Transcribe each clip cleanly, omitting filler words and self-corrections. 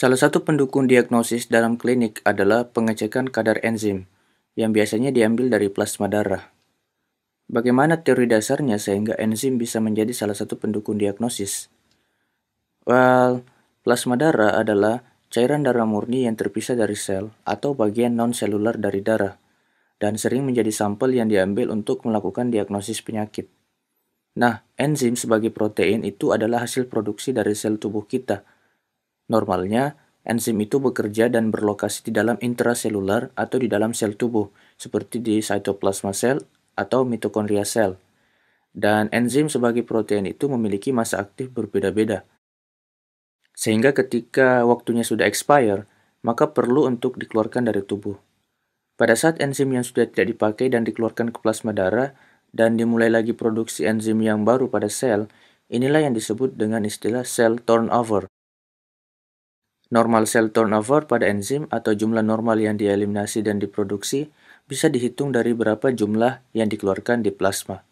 Salah satu pendukung diagnosis dalam klinik adalah pengecekan kadar enzim, yang biasanya diambil dari plasma darah. Bagaimana teori dasarnya sehingga enzim bisa menjadi salah satu pendukung diagnosis? Plasma darah adalah cairan darah murni yang terpisah dari sel atau bagian non-selular dari darah, dan sering menjadi sampel yang diambil untuk melakukan diagnosis penyakit. Nah, enzim sebagai protein itu adalah hasil produksi dari sel tubuh kita. Normalnya, enzim itu bekerja dan berlokasi di dalam intraselular atau di dalam sel tubuh, seperti di sitoplasma sel atau mitokondria sel. Dan enzim sebagai protein itu memiliki masa aktif berbeda-beda. Sehingga ketika waktunya sudah expire, maka perlu untuk dikeluarkan dari tubuh. Pada saat enzim yang sudah tidak dipakai dan dikeluarkan ke plasma darah, dan dimulai lagi produksi enzim yang baru pada sel, inilah yang disebut dengan istilah cell turnover. Normal cell turnover pada enzim atau jumlah normal yang dieliminasi dan diproduksi bisa dihitung dari berapa jumlah yang dikeluarkan di plasma.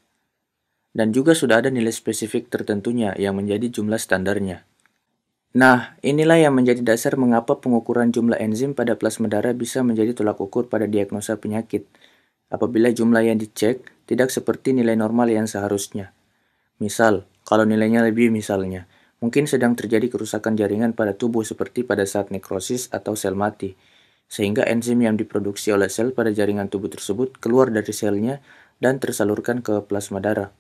Dan juga sudah ada nilai spesifik tertentunya yang menjadi jumlah standarnya. Nah, inilah yang menjadi dasar mengapa pengukuran jumlah enzim pada plasma darah bisa menjadi tolak ukur pada diagnosa penyakit. Apabila jumlah yang dicek tidak seperti nilai normal yang seharusnya. Misal, kalau nilainya lebih misalnya, mungkin sedang terjadi kerusakan jaringan pada tubuh seperti pada saat nekrosis atau sel mati, sehingga enzim yang diproduksi oleh sel pada jaringan tubuh tersebut keluar dari selnya dan tersalurkan ke plasma darah.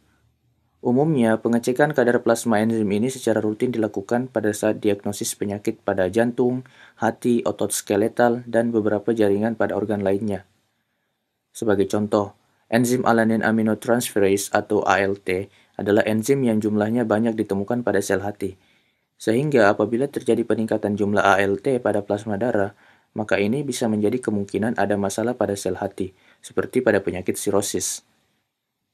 Umumnya, pengecekan kadar plasma enzim ini secara rutin dilakukan pada saat diagnosis penyakit pada jantung, hati, otot skeletal, dan beberapa jaringan pada organ lainnya. Sebagai contoh, enzim alanin aminotransferase atau ALT adalah enzim yang jumlahnya banyak ditemukan pada sel hati. Sehingga apabila terjadi peningkatan jumlah ALT pada plasma darah, maka ini bisa menjadi kemungkinan ada masalah pada sel hati, seperti pada penyakit sirosis.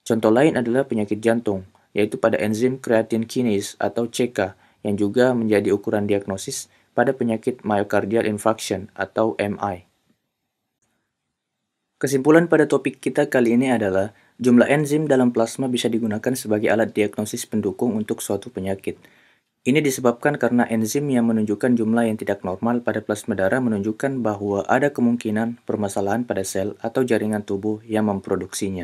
Contoh lain adalah penyakit jantung, yaitu pada enzim creatine kinase atau CK, yang juga menjadi ukuran diagnosis pada penyakit myocardial infarction atau MI. Kesimpulan pada topik kita kali ini adalah, jumlah enzim dalam plasma bisa digunakan sebagai alat diagnosis pendukung untuk suatu penyakit. Ini disebabkan karena enzim yang menunjukkan jumlah yang tidak normal pada plasma darah menunjukkan bahwa ada kemungkinan permasalahan pada sel atau jaringan tubuh yang memproduksinya.